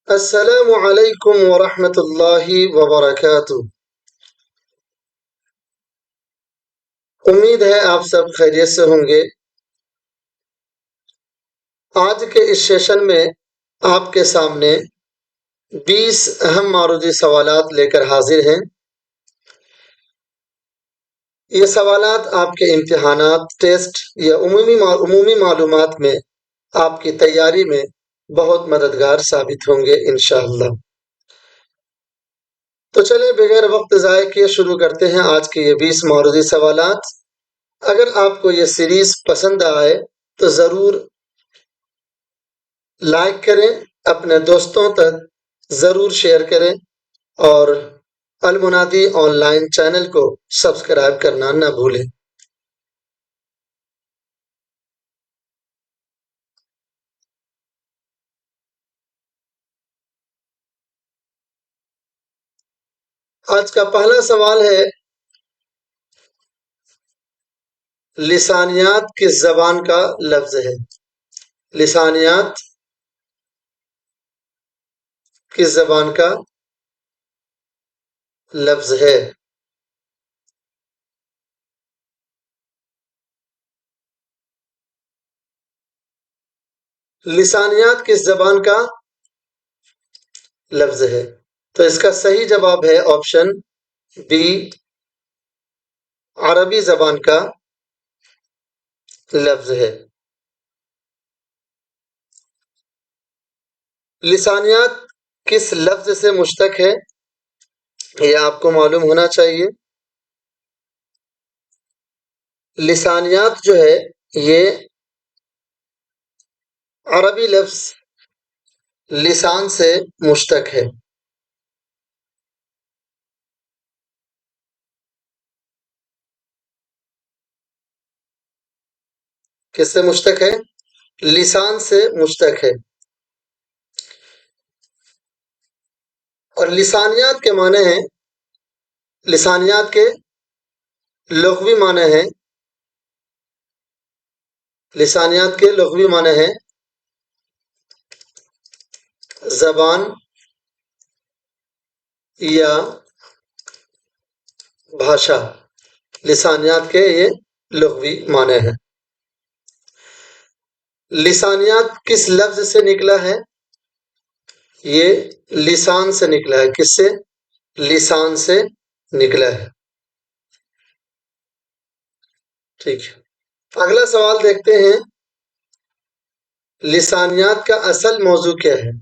السلام علیکم ورحمۃ اللہ وبرکاتہ۔ امید ہے آپ سب خیریت سے ہوں گے۔ آج کے اس سیشن میں آپ کے سامنے 20 اہم معروضی سوالات لے کر حاضر ہیں۔ یہ سوالات آپ کے امتحانات، ٹیسٹ یا عمومی معلومات میں آپ کی تیاری میں بہت مددگار ثابت ہوں گے انشاءاللہ۔ تو چلیں بغیر وقت ضائع کیے شروع کرتے ہیں آج کے یہ 20 معروضی سوالات۔ اگر آپ کو یہ سیریز پسند آئے تو ضرور لائک کریں، اپنے دوستوں تک ضرور شیئر کریں اور المنادی آن لائن چینل کو سبسکرائب کرنا نہ بھولیں۔ آج کا پہلا سوال ہے، لسانیات کس زبان کا لفظ ہے؟ لسانیات کس زبان کا لفظ ہے؟ لسانیات کس زبان کا لفظ ہے؟ تو اس کا صحیح جواب ہے آپشن بی، عربی زبان کا لفظ ہے۔ لسانیات کس لفظ سے مشتق ہے یہ آپ کو معلوم ہونا چاہیے۔ لسانیات جو ہے یہ عربی لفظ لسان سے مشتق ہے۔ کس سے مشتق ہے؟ لسان سے مشتق ہے۔ اور لسانیات کے معنی ہیں، لسانیات کے لغوی معنی ہیں، لسانیات کے لغوی معنی ہیں زبان یا بھاشا۔ لسانیات کے یہ لغوی معنی ہیں۔ لسانیات کس لفظ سے نکلا ہے؟ یہ لسان سے نکلا ہے۔ کس سے؟ لسان سے نکلا ہے۔ ٹھیک ہے، اگلا سوال دیکھتے ہیں، لسانیات کا اصل موضوع کیا ہے؟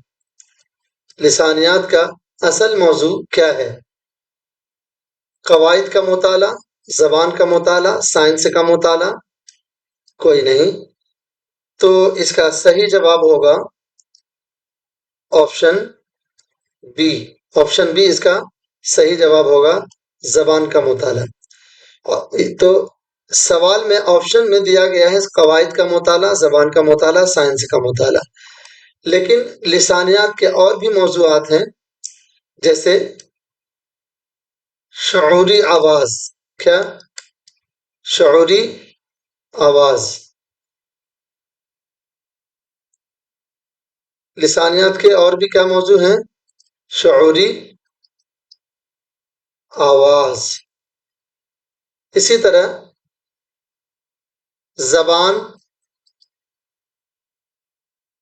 لسانیات کا اصل موضوع کیا ہے؟ قواعد کا مطالعہ، زبان کا مطالعہ، سائنس کا مطالعہ؟ کوئی نہیں، تو اس کا صحیح جواب ہوگا آپشن بی۔ آپشن بی اس کا صحیح جواب ہوگا، زبان کا مطالعہ۔ تو سوال میں آپشن میں دیا گیا ہے قواعد کا مطالعہ، زبان کا مطالعہ، سائنس کا مطالعہ، لیکن لسانیات کے اور بھی موضوعات ہیں، جیسے شعوری آواز۔ کیا؟ شعوری آواز۔ لسانیات کے اور بھی کیا موضوع ہیں؟ شعوری آواز۔ اسی طرح زبان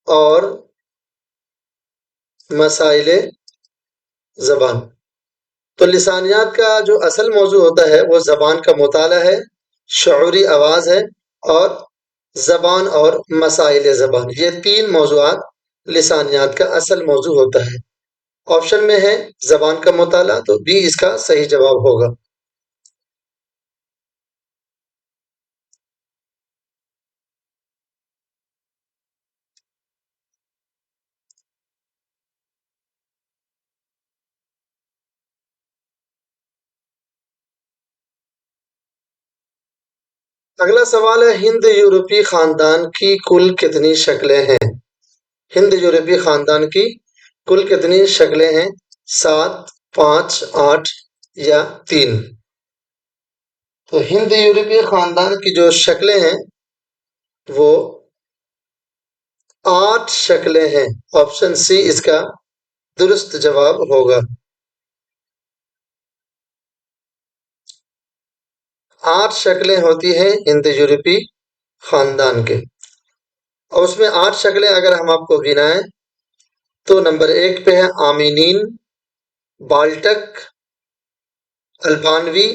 اور مسائل زبان۔ تو لسانیات کا جو اصل موضوع ہوتا ہے وہ زبان کا مطالعہ ہے، شعوری آواز ہے، اور زبان اور مسائل زبان، یہ تین موضوعات لسانیات کا اصل موضوع ہوتا ہے۔ آپشن میں ہے زبان کا مطالعہ، تو بی اس کا صحیح جواب ہوگا۔ اگلا سوال ہے، ہند یورپی خاندان کی کل کتنی شکلیں ہیں؟ ہند یورپی خاندان کی کل کتنی شکلیں ہیں؟ 7، 5، 8 یا 3؟ تو ہند یورپی خاندان کی جو شکلیں ہیں وہ 8 شکلیں ہیں۔ آپشن سی اس کا درست جواب ہوگا۔ 8 شکلیں ہوتی ہیں ہند یورپی خاندان کے، اور اس میں 8 شکلیں اگر ہم آپ کو گنائیں تو نمبر 1 پہ ہے آمینین، بالٹک، البانوی،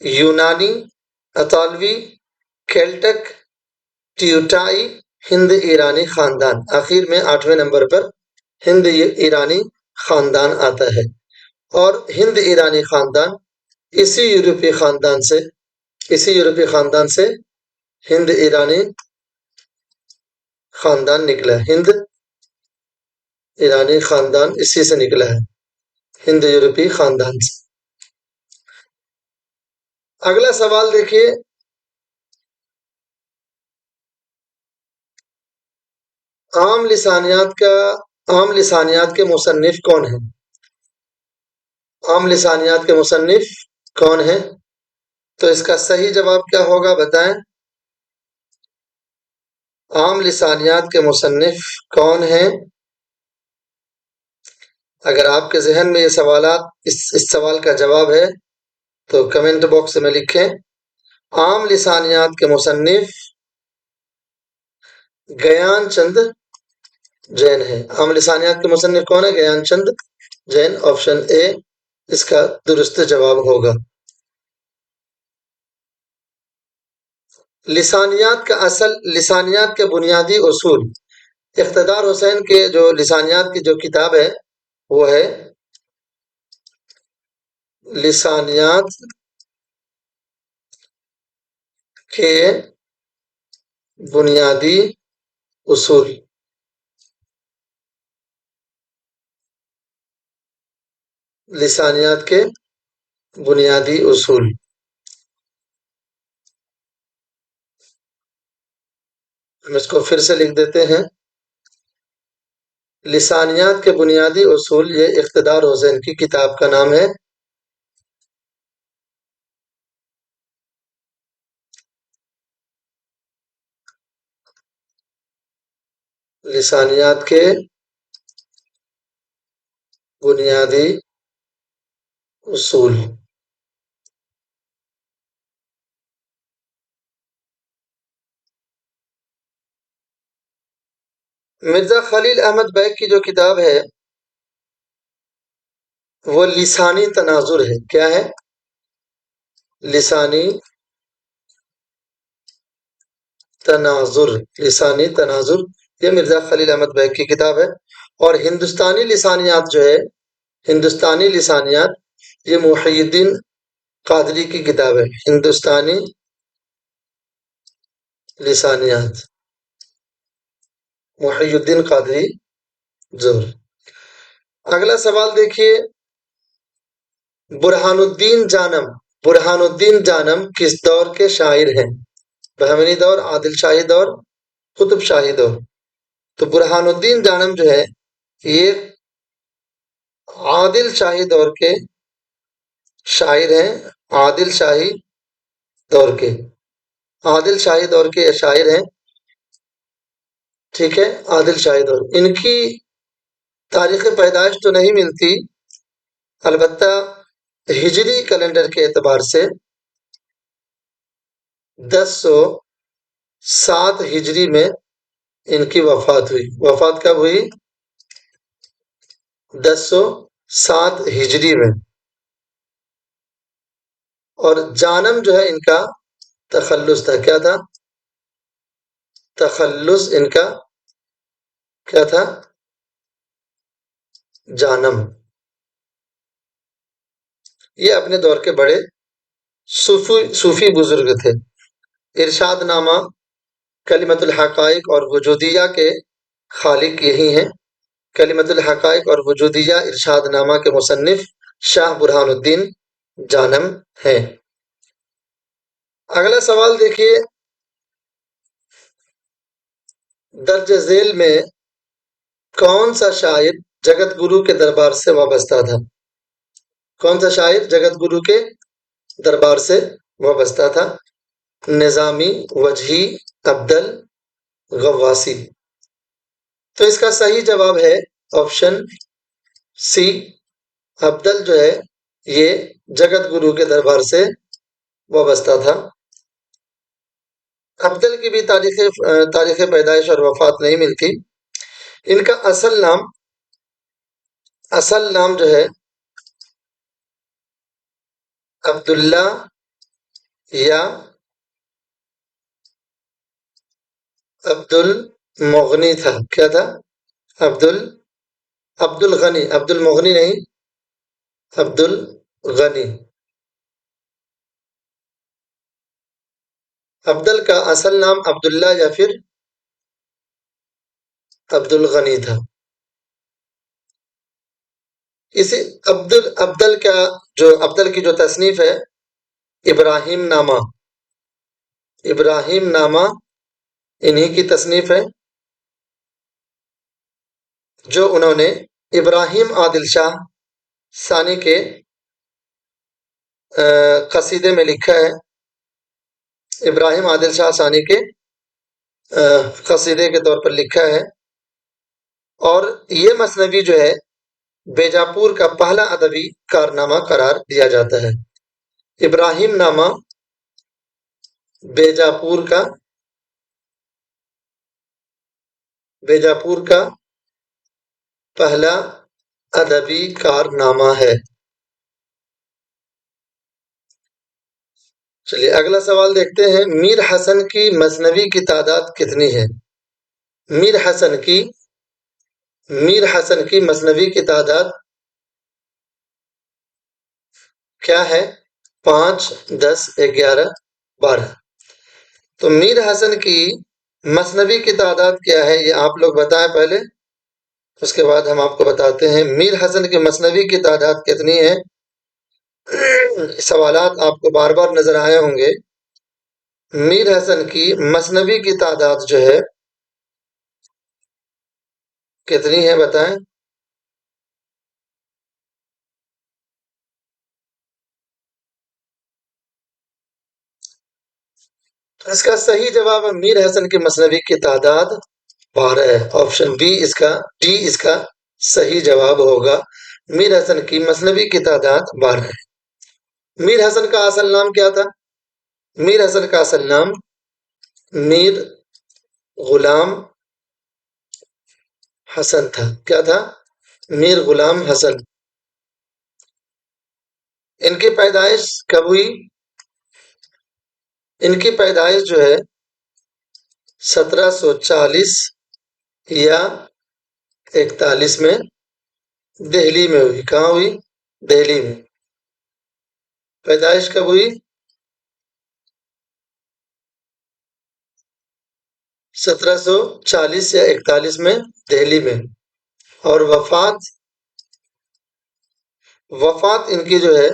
یونانی، اطالوی، کیلٹک، ٹیوٹائی، ہند ایرانی خاندان۔ آخر میں 8ویں نمبر پر ہند ایرانی خاندان آتا ہے، اور ہند ایرانی خاندان اسی یورپی خاندان سے ہند ایرانی خاندان نکلا ہے۔ ہند ایرانی خاندان اسی سے نکلا ہے، ہند یورپی خاندان سے۔ اگلا سوال دیکھیے، عام لسانیات کے مصنف کون ہیں؟ عام لسانیات کے مصنف کون ہیں؟ تو اس کا صحیح جواب کیا ہوگا بتائیں؟ عام لسانیات کے مصنف کون ہیں؟ اگر آپ کے ذہن میں یہ سوالات اس سوال کا جواب ہے تو کمنٹ باکس میں لکھیں۔ عام لسانیات کے مصنف گیان چند جین ہیں۔ عام لسانیات کے مصنف کون ہے؟ گیان چند جین۔ آپشن اے اس کا درست جواب ہوگا۔ لسانیات کے بنیادی اصول، اقتدار حسین کے جو لسانیات کی جو کتاب ہے وہ ہے لسانیات کے بنیادی اصول۔ لسانیات کے بنیادی اصول، ہم اس کو پھر سے لکھ دیتے ہیں۔ لسانیات کے بنیادی اصول، یہ اقتدار حسین کی کتاب کا نام ہے۔ لسانیات کے بنیادی اصول۔ مرزا خلیل احمد بیگ کی جو کتاب ہے وہ لسانی تناظر ہے۔ کیا ہے؟ لسانی تناظر۔ لسانی تناظر یہ مرزا خلیل احمد بیگ کی کتاب ہے۔ اور ہندوستانی لسانیات جو ہے، ہندوستانی لسانیات، یہ محی الدین قادری کی کتاب ہے۔ ہندوستانی لسانیات، محی الدین قادری ظہر۔ اگلا سوال دیکھیے، برہان الدین جانم کس دور کے شاعر ہیں؟ بہمنی دور، عادل شاہی دور، قطب شاہی دور۔ تو برہان الدین جانم جو ہے یہ عادل شاہی دور کے شاعر ہیں۔ عادل شاہی دور کے شاعر ہیں، ٹھیک ہے، عادل شاہی دور۔ ان کی تاریخ پیدائش تو نہیں ملتی، البتہ ہجری کیلنڈر کے اعتبار سے 1007 ہجری میں ان کی وفات ہوئی۔ وفات کب ہوئی؟ 1007 ہجری میں۔ اور جانم جو ہے ان کا تخلص تھا۔ کیا تھا؟ تخلص ان کا کیا تھا؟ جانم۔ یہ اپنے دور کے بڑے صوفی بزرگ تھے۔ ارشاد نامہ، کلمت الحقائق اور وجودیہ کے خالق یہی ہیں۔ کلمت الحقائق اور وجودیہ ارشاد نامہ کے مصنف شاہ برہان الدین جانم ہیں۔ اگلا سوال دیکھیے، درج ذیل میں کون سا شاعر جگت گرو کے دربار سے وابستہ تھا؟ کون سا شاعر جگت گرو کے دربار سے وابستہ تھا؟ نظامی، وجہی، ابدل، غواصی۔ تو اس کا صحیح جواب ہے آپشن سی ابدل جو ہے یہ جگت گرو کے دربار سے وابستہ تھا. ابدل کی بھی تاریخ پیدائش اور وفات نہیں ملتی. ان کا اصل نام جو ہے عبداللہ یا عبد المغنی تھا. کیا تھا؟ عبد الغنی. عبد المغنی نہیں، عبد الغنی. ابدل کا اصل نام عبداللہ یا پھر عبد الغنی تھا. اسی ابدل کی جو تصنیف ہے ابراہیم نامہ. ابراہیم نامہ انہی کی تصنیف ہے جو انہوں نے ابراہیم عادل شاہ ثانی کے قصیدے میں لکھا ہے. ابراہیم عادل شاہ ثانی کے قصیدے کے طور پر لکھا ہے. اور یہ مثنوی جو ہے بیجاپور کا پہلا ادبی کارنامہ قرار دیا جاتا ہے. ابراہیم نامہ بیجاپور کا پہلا ادبی کارنامہ ہے. چلیے اگلا سوال دیکھتے ہیں. میر حسن کی مثنوی کی تعداد کتنی ہے؟ میر حسن کی مثنوی کی تعداد کیا ہے؟ 5، 10، 11، 12. تو میر حسن کی مثنوی کی تعداد کیا ہے یہ آپ لوگ بتائیں پہلے، اس کے بعد ہم آپ کو بتاتے ہیں. میر حسن کی مثنوی کی تعداد کتنی ہے؟ سوالات آپ کو بار بار نظر آئے ہوں گے. میر حسن کی مثنوی کی تعداد جو ہے کتنی ہے بتائیں. اس کا صحیح جواب ہے میر حسن کی مثنوی کی تعداد 12 ہے. آپشن ڈی اس کا صحیح جواب ہوگا. میر حسن کی مثنوی کی تعداد 12 ہے. میر حسن کا اصل نام کیا تھا؟ میر حسن کا اصل نام میر غلام حسن تھا. کیا تھا؟ میر غلام حسن. ان کی پیدائش کب ہوئی؟ ان کی پیدائش جو ہے 1740 یا 41 میں دہلی میں ہوئی. کہاں ہوئی؟ دہلی میں. پیدائش کب ہوئی؟ 1740 یا 41 میں دہلی میں. اور وفات ان کی جو ہے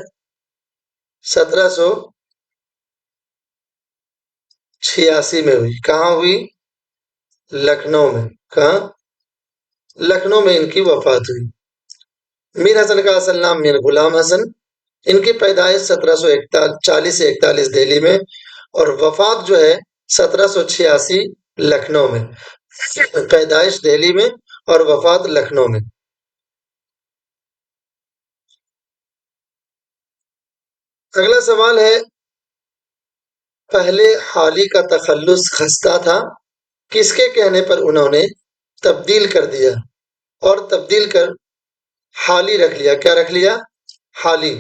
1786 میں ہوئی. کہاں ہوئی؟ لکھنؤ میں. کہاں؟ لکھنؤ میں ان کی وفات ہوئی. میر حسن کا اصل نام میر غلام حسن. ان کی پیدائش 1740 سے 41 دہلی میں اور وفات جو ہے 1786 لکھنؤ میں. پیدائش دہلی میں اور وفات لکھنؤ میں. اگلا سوال ہے پہلے حالی کا تخلص خستہ تھا، کس کے کہنے پر انہوں نے تبدیل کر دیا اور تبدیل کر حالی رکھ لیا؟ کیا رکھ لیا؟ حالی.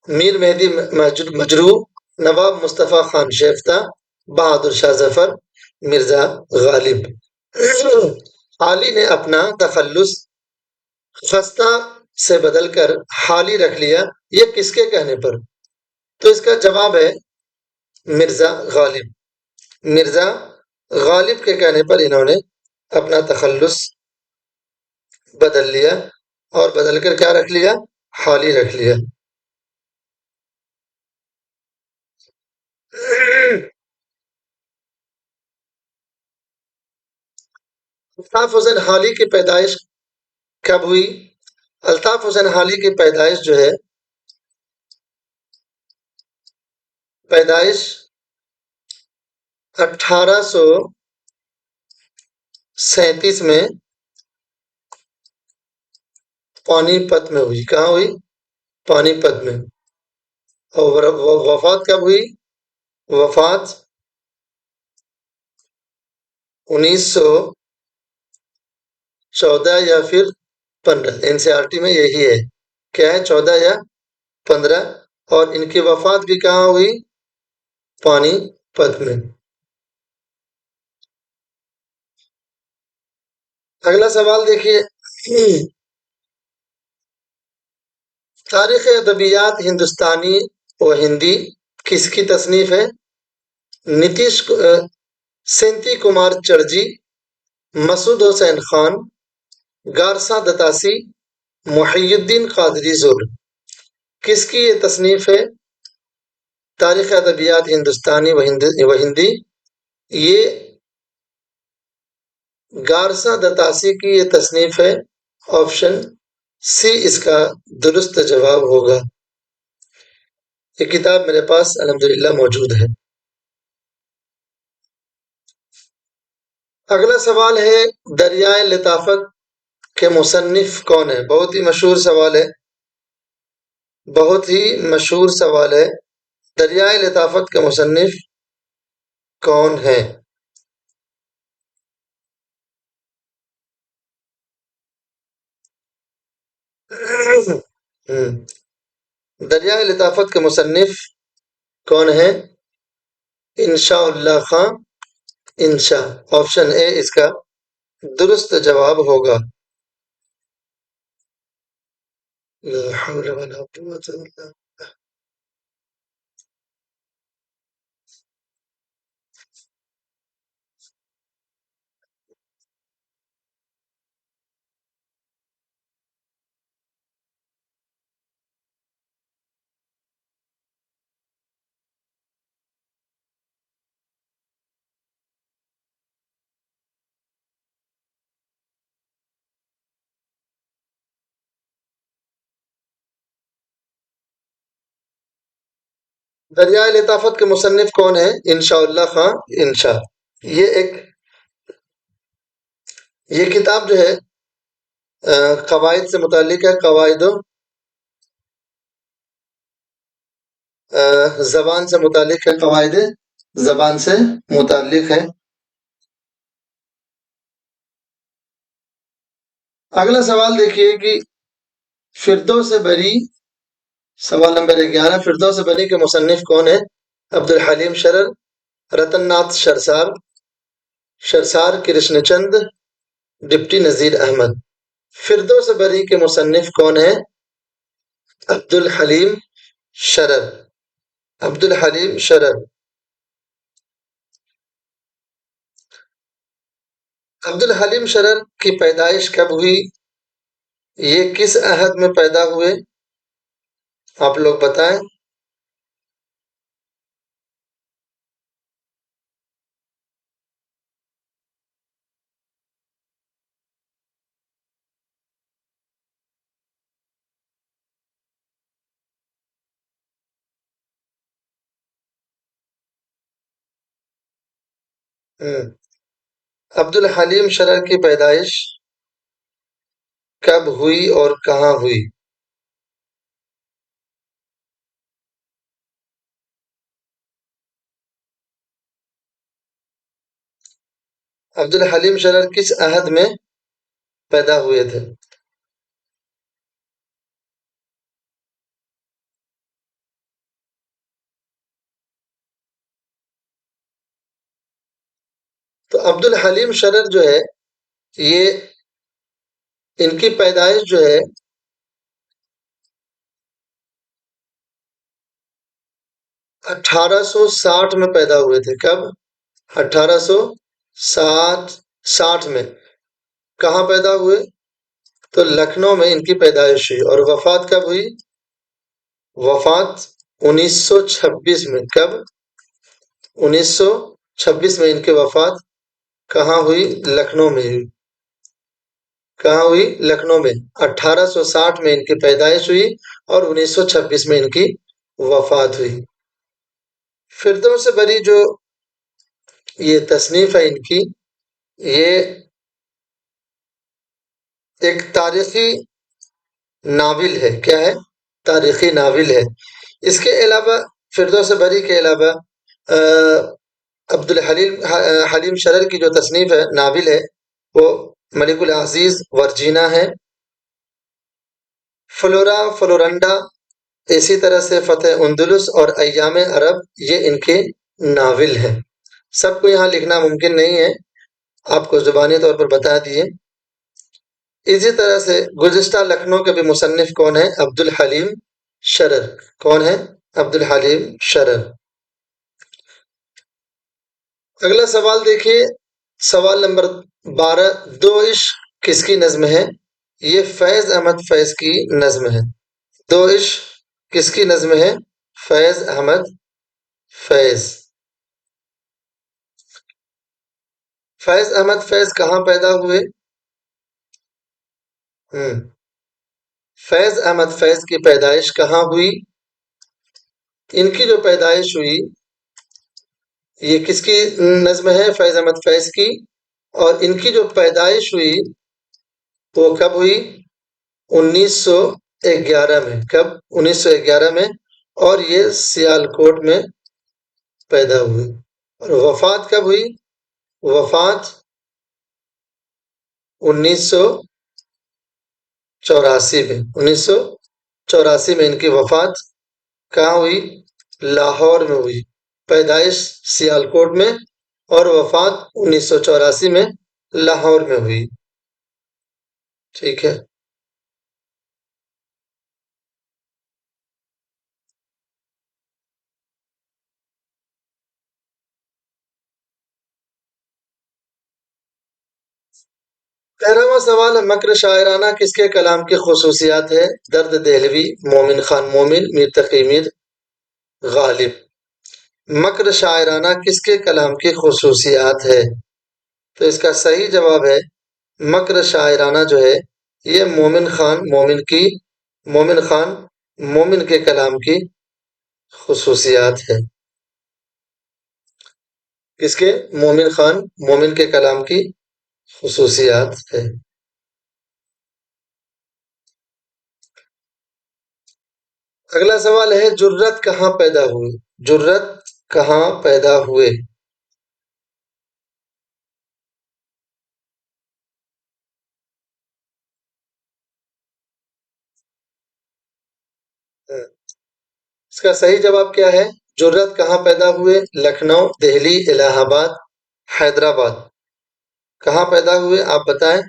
میر مہدی مجروح، نواب مصطفیٰ خان شیفتہ، بہادر شاہ ظفر، مرزا غالب. حالی نے اپنا تخلص خستہ سے بدل کر حالی رکھ لیا، یہ کس کے کہنے پر؟ تو اس کا جواب ہے مرزا غالب. مرزا غالب کے کہنے پر انہوں نے اپنا تخلص بدل لیا اور بدل کر کیا رکھ لیا؟ حالی رکھ لیا. الطاف حسین حالی کی پیدائش کب ہوئی؟ الطاف حسین حالی کی پیدائش جو ہے پیدائش 1837 میں پانی پت میں ہوئی. کہاں ہوئی؟ پانی پت میں. اور وفات کب ہوئی؟ وفات 1914 یا پھر 15. NCERT میں یہی ہے. کیا ہے؟ 14 یا 15. اور ان کی وفات بھی کہاں ہوئی؟ پانی پت میں. اگلا سوال دیکھیے. تاریخ ادبیات ہندوستانی و ہندی کس کی تصنیف ہے؟ نتیش سینتی کمار چرجی، مسعود حسین خان، گارسا دتاسی، محی الدین قادری زر. کس کی یہ تصنیف ہے؟ تاریخ ادبیات ہندوستانی و ہندی. یہ گارسا دتاسی کی یہ تصنیف ہے. آپشن سی اس کا درست جواب ہوگا. یہ کتاب میرے پاس الحمدللہ موجود ہے. اگلا سوال ہے دریائے لطافت کے مصنف کون ہے؟ بہت ہی مشہور سوال ہے. بہت ہی مشہور سوال ہے. دریائے لطافت کے مصنف کون ہے؟ دریائے لطافت کے مصنف کون ہے؟ انشاء اللہ خان انشا. آپشن اے اس کا درست جواب ہوگا. لا حول ولا قوة الا باللہ. دریائے لطافت کے مصنف کون ہے؟ انشاء اللہ خان انشا. یہ کتاب جو ہے قواعد سے متعلق ہے. قواعد زبان سے متعلق ہے. قواعد زبان سے متعلق ہے. اگلا سوال دیکھیے کہ فردوس بری، سوال نمبر 11، فردوس بری کے مصنف کون ہے؟ عبد الحلیم شرر، رتن ناتھ شرسار کرشن چند، ڈپٹی نذیر احمد. فردوس بری کے مصنف کون ہے؟ عبد الحلیم شرر. عبد الحلیم شرر. عبد الحلیم شرر کی پیدائش کب ہوئی؟ یہ کس عہد میں پیدا ہوئے؟ آپ لوگ بتائیں. عبد الحلیم شرر کی پیدائش کب ہوئی اور کہاں ہوئی؟ عبد الحلیم شرر کس عہد میں پیدا ہوئے تھے؟ تو عبد الحلیم شرر جو ہے یہ ان کی پیدائش جو ہے 1860 میں پیدا ہوئے تھے. کب؟ 1860 میں. کہاں پیدا ہوئے؟ تو لکھنؤ میں ان کی پیدائش ہوئی. اور وفات کب ہوئی؟ وفات 1926 میں. کب؟ 1926 میں ان کی وفات کہاں ہوئی؟ لکھنؤ میں ہوئی. کہاں ہوئی؟ لکھنؤ میں. 1860 میں ان کی پیدائش ہوئی اور 1926 میں ان کی وفات ہوئی. فردوس بری جو یہ تصنیف ہے ان کی، یہ ایک تاریخی ناول ہے. کیا ہے؟ تاریخی ناول ہے. اس کے علاوہ فردوس بری کے علاوہ عبد الحلیم حلیم شرر کی جو تصنیف ہے ناول ہے وہ ملک العزیز ورجینا ہے. فلورا فلورنڈا، اسی طرح سے فتح اندلس اور ایام عرب، یہ ان کے ناول ہیں. سب کو یہاں لکھنا ممکن نہیں ہے، آپ کو زبانی طور پر بتا دیے. اسی طرح سے گزشتہ لکھنؤ کے بھی مصنف کون ہیں؟ عبد الحلیم شرر. کون ہے؟ عبد الحلیم شرر. اگلا سوال دیکھیے، سوال نمبر 12. دو عشق کس کی نظم ہے؟ یہ فیض احمد فیض کی نظم ہے. دو عشق کس کی نظم ہے؟ فیض احمد فیض. فیض احمد فیض کہاں پیدا ہوئے؟ فیض احمد فیض کی پیدائش کہاں ہوئی؟ ان کی جو پیدائش ہوئی یہ کس کی نظم ہے؟ فیض احمد فیض کی. اور ان کی جو پیدائش ہوئی وہ کب ہوئی؟ 1911 میں. کب؟ 1911 میں. اور یہ سیالکوٹ میں پیدا ہوئے. اور وفات کب ہوئی؟ وفات 1984 میں. 1984 میں ان کی وفات کہاں ہوئی؟ لاہور میں ہوئی. پیدائش سیالکوٹ میں اور وفات 1984 میں لاہور میں ہوئی. ٹھیک ہے. تیرہواں سوال ہے، مکر شاعرانہ کس کے کلام کی خصوصیات ہے؟ درد دہلوی، مومن خان مومن، میر تقی میر، غالب. مکر شاعرانہ کس کے کلام کی خصوصیات ہے؟ تو اس کا صحیح جواب ہے مکر شاعرانہ جو ہے یہ مومن خان مومن کے کلام کی خصوصیات ہے. کس کے؟ مومن خان مومن کے کلام کی خصوصیات ہے. اگلا سوال ہے، جرت کہاں پیدا ہوئی؟ جرت کہاں پیدا ہوئے؟ اس کا صحیح جواب کیا ہے؟ جرت کہاں پیدا ہوئے؟ لکھنؤ، دہلی، الہ آباد، حیدرآباد. کہاں پیدا ہوئے آپ بتائیں.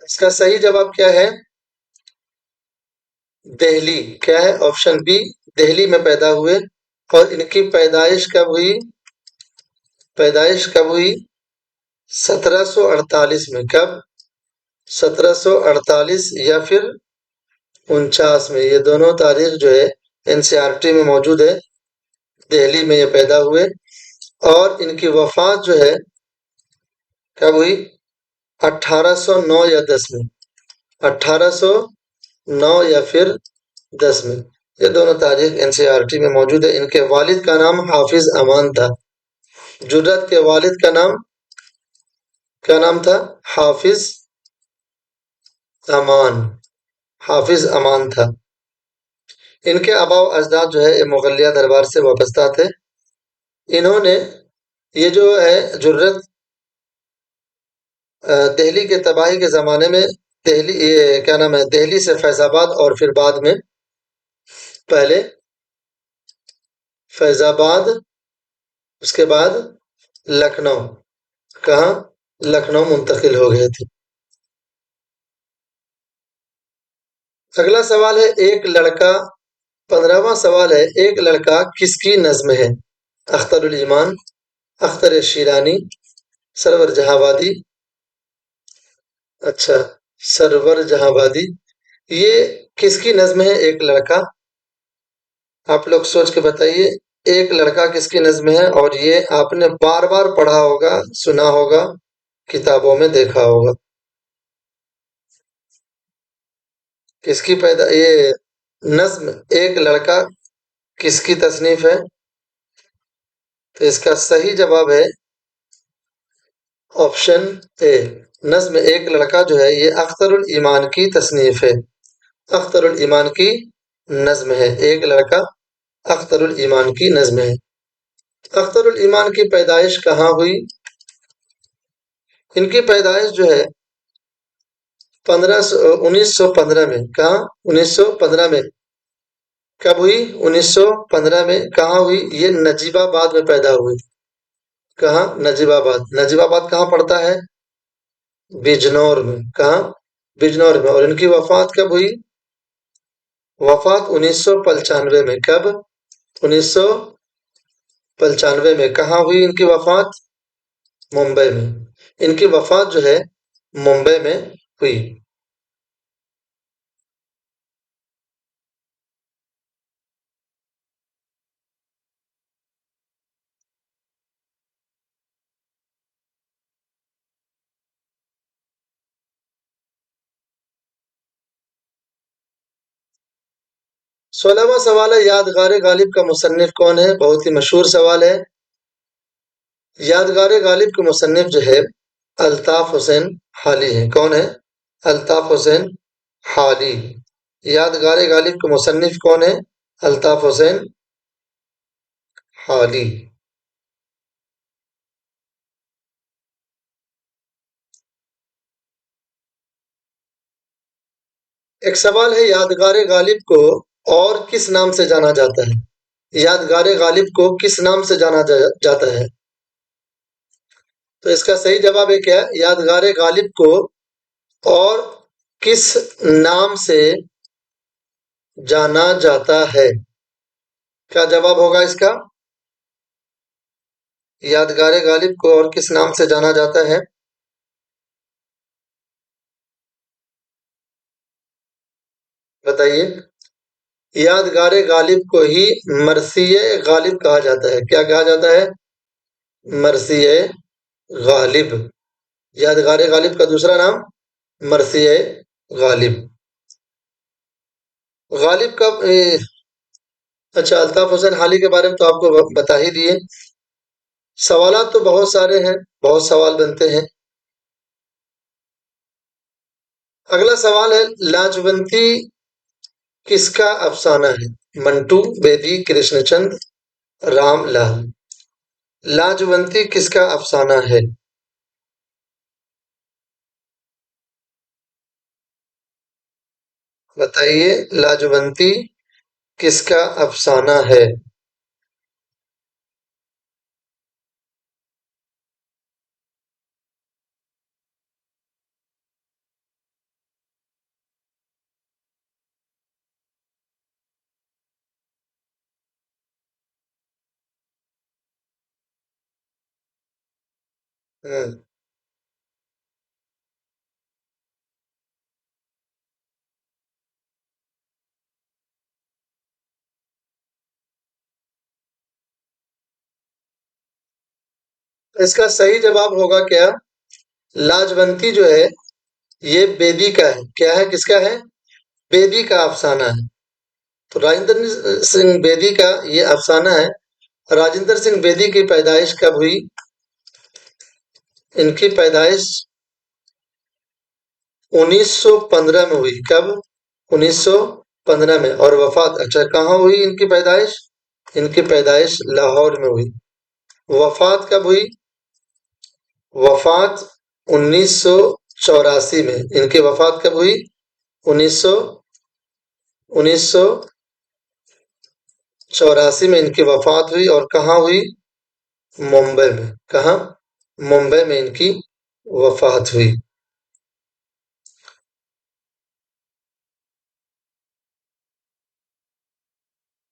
اس کا صحیح جواب کیا ہے؟ دہلی. کیا ہے؟ آپشن بی، دہلی میں پیدا ہوئے. اور ان کی پیدائش کب ہوئی؟ پیدائش کب ہوئی؟ 1748 میں. کب؟ 1748 یا پھر 49 میں. یہ دونوں تاریخ جو ہے NCERT میں موجود ہے. دہلی میں یہ پیدا ہوئے. اور ان کی وفات جو ہے کب ہوئی؟ 1809 یا 10 میں. 1809 یا پھر 10 میں. یہ دونوں تاریخ NCERT میں موجود ہے. ان کے والد کا نام حافظ امان تھا. جرت کے والد کا نام کیا نام تھا؟ حافظ امان. حافظ امان تھا. ان کے آبا و اجداد جو ہے مغلیہ دربار سے وابستہ تھے. انہوں نے یہ جو ہے جرت دہلی کے تباہی کے زمانے میں دہلی یہ کیا نام ہے دہلی سے فیض آباد اور پھر بعد میں پہلے فیض آباد اس کے بعد لکھنؤ. کہاں؟ لکھنؤ منتقل ہو گئے تھے. اگلا سوال ہے، ایک لڑکا. 15واں سوال ہے، ایک لڑکا کس کی نظم ہے؟ اختر الایمان، اختر شیرانی، سرور جہاں آبادی. اچھا، سرور جہاں آبادی. یہ کس کی نظم ہے ایک لڑکا؟ آپ لوگ سوچ کے بتائیے. ایک لڑکا کس کی نظم ہے؟ اور یہ آپ نے بار بار پڑھا ہوگا، سنا ہوگا، کتابوں میں دیکھا ہوگا. کس کی یہ نظم ایک لڑکا کس کی تصنیف ہے؟ تو اس کا صحیح جواب ہے آپشن اے، نظم ایک لڑکا جو ہے یہ اختر الایمان کی تصنیف ہے، اختر الایمان کی نظم ہے، ایک لڑکا اختر الایمان کی نظم ہے۔ اختر الایمان کی پیدائش کہاں ہوئی؟ ان کی پیدائش جو ہے 1915 میں، کہاں؟ 1915 میں کب ہوئی؟ 1915 میں کہاں ہوئی؟ یہ نجیب آباد میں پیدا ہوئی۔ کہاں؟ نجیب آباد۔ نجیب آباد کہاں پڑتا ہے؟ بجنور میں۔ کہاں؟ بجنور میں۔ اور ان کی وفات کب ہوئی؟ وفات 1995 میں۔ کب؟ 1995 میں۔ کہاں ہوئی ان کی وفات؟ ممبئی میں۔ ان کی وفات جو ہے ممبئی میں ہوئی۔ سولہواں سوال ہے، یادگار غالب کا مصنف کون ہے؟ بہت ہی مشہور سوال ہے۔ یادگار غالب کے مصنف جو ہے الطاف حسین حالی ہیں۔ کون ہے؟ الطاف حسین حالی۔ یادگار غالب کے مصنف کون ہے؟ الطاف حسین حالی۔ ایک سوال ہے، یادگار غالب کو اور کس نام سے جانا جاتا ہے؟ یادگار غالب کو کس نام سے جانا جاتا ہے؟ تو اس کا صحیح جواب ہے کیا؟ یادگار غالب کو اور کس نام سے جانا جاتا ہے؟ کیا جواب ہوگا اس کا؟ یادگار غالب کو اور کس نام سے جانا جاتا ہے؟ بتائیے۔ یادگار غالب کو ہی مرثیہ غالب کہا جاتا ہے۔ کیا کہا جاتا ہے؟ مرثیہ غالب۔ یادگار غالب کا دوسرا نام مرثیہ غالب۔ غالب کا اچھا، الطاف حسین حالی کے بارے میں تو آپ کو بتا ہی دیے۔ سوالات تو بہت سارے ہیں، بہت سوال بنتے ہیں۔ اگلا سوال ہے، لاجونتی کس کا افسانہ ہے؟ منٹو، بیدی، کرشن چند، رام لال۔ لاجونتی کس کا افسانہ ہے؟ بتائیے، لاجونتی کس کا افسانہ ہے؟ اس کا صحیح جواب ہوگا کیا؟ لاجونتی جو ہے یہ بیدی کا ہے۔ کیا ہے؟ کس کا ہے؟ بیدی کا افسانہ ہے۔ تو راجندر سنگھ بیدی کا یہ افسانہ ہے۔ راجندر سنگھ بیدی کی پیدائش کب ہوئی؟ ان کی پیدائش 1915 میں ہوئی۔ کب؟ 1915 میں۔ اور وفات اچھا کہاں ہوئی ان کی پیدائش؟ ان کی پیدائش لاہور میں ہوئی۔ وفات کب ہوئی؟ وفات 1984 میں۔ ان کی وفات کب ہوئی؟ 1984 میں ان کی وفات ہوئی۔ اور کہاں ہوئی؟ ممبئی میں۔ کہاں؟ ممبئی میں ان کی وفات ہوئی۔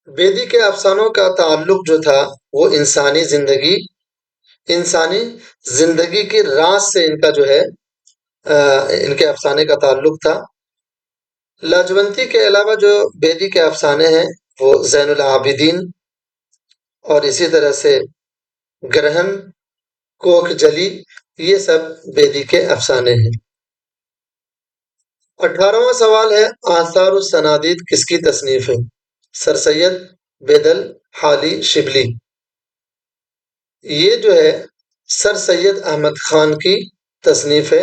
بیدی کے افسانوں کا تعلق جو تھا وہ انسانی زندگی کی راز سے ان کا جو ہے ان کے افسانے کا تعلق تھا۔ لاجونتی کے علاوہ جو بیدی کے افسانے ہیں وہ زین العابدین اور اسی طرح سے گرہن، کوکھ جلی، یہ سب بیدی کے افسانے ہیں۔ 18واں سوال ہے، آثار السنادید کس کی تصنیف ہے؟ سر سید، بیدل، حالی، شبلی؟ یہ جو ہے سر سید احمد خان کی تصنیف ہے،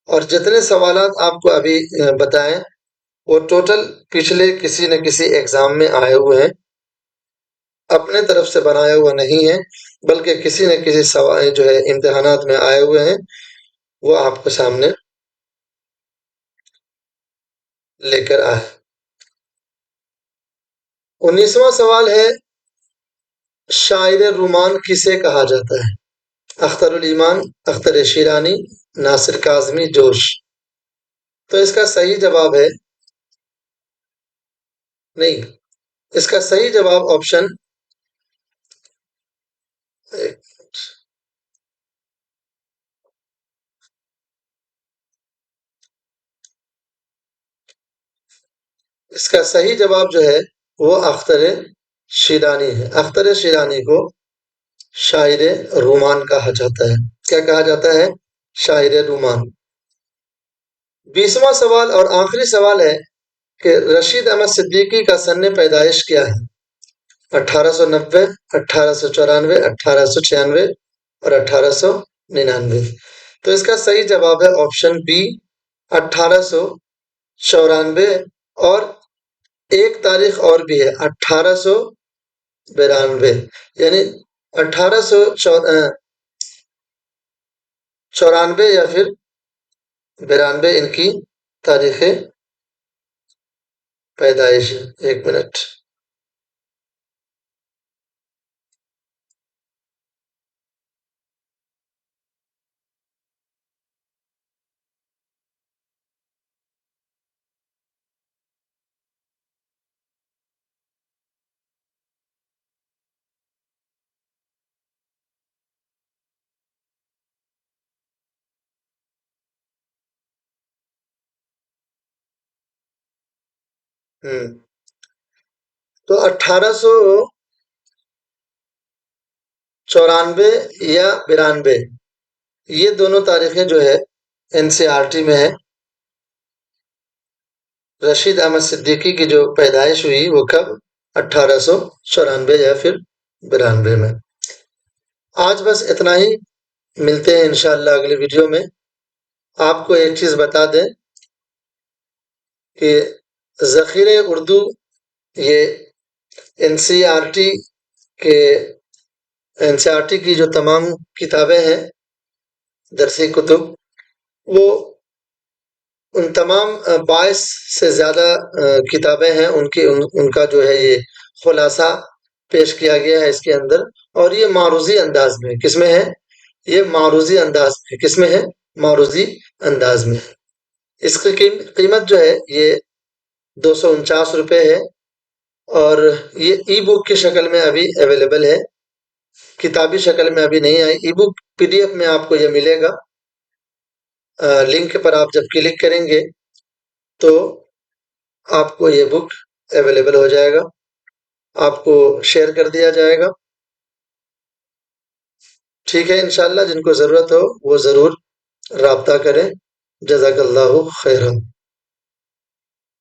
اور جتنے سوالات آپ کو ابھی بتائیں وہ ٹوٹل پچھلے کسی نہ کسی ایگزام میں آئے ہوئے ہیں، اپنے طرف سے بنایا ہوا نہیں ہے، بلکہ کسی نہ کسی سوال جو ہے امتحانات میں آئے ہوئے ہیں، وہ آپ کو سامنے لے کر آئے۔ 19واں سوال ہے، شاعر رومان کسے کہا جاتا ہے؟ اختر الایمان، اختر شیرانی، ناصر کاظمی، جوش؟ تو اس کا صحیح جواب ہے نہیں، اس کا صحیح جواب آپشن اس کا صحیح جواب جو ہے وہ اختر شیرانی ہے۔ اختر شیرانی کو شاعر رومان کہا جاتا ہے۔ کیا کہا جاتا ہے؟ شاعر رومان۔ 20واں سوال اور آخری سوال ہے کہ رشید احمد صدیقی کا سن پیدائش کیا ہے؟ 1890، 1894، 1896 اور 1899؟ تو اس کا صحیح جواب ہے آپشن بی، 1894، اور ایک تاریخ اور بھی ہے 1892، یعنی 1894 یا پھر 92 ان کی تاریخ پیدائش ہے۔ ایک منٹ، تو 1894 یا 92، یہ دونوں تاریخیں جو ہے این سی آر ٹی میں ہے۔ رشید احمد صدیقی کی جو پیدائش ہوئی وہ کب؟ 1894 یا پھر 92 میں۔ آج بس اتنا ہی، ملتے ہیں انشاءاللہ اگلی ویڈیو میں۔ آپ کو ایک چیز بتا دیں کہ ذخیرہ اردو یہ این سی آر ٹی کے این سی آر ٹی کی جو تمام کتابیں ہیں، درسی کتب، وہ ان تمام 22 سے زیادہ کتابیں ہیں، ان کا جو ہے یہ خلاصہ پیش کیا گیا ہے اس کے اندر، اور یہ معروضی انداز میں۔ کس میں ہے؟ یہ معروضی انداز میں۔ کس میں ہے؟ معروضی انداز میں۔ اس کی قیمت جو ہے یہ 249 روپے ہے، اور یہ ای بک کی شکل میں ابھی اویلیبل ہے، کتابی شکل میں ابھی نہیں آئی۔ ای بک پی ڈی ایف میں آپ کو یہ ملے گا۔ لنک پر آپ جب کلک کریں گے تو آپ کو یہ بک اویلیبل ہو جائے گا، آپ کو شیئر کر دیا جائے گا۔ ٹھیک ہے، انشاءاللہ جن کو ضرورت ہو وہ ضرور رابطہ کریں۔ جزاک اللہ خیرا۔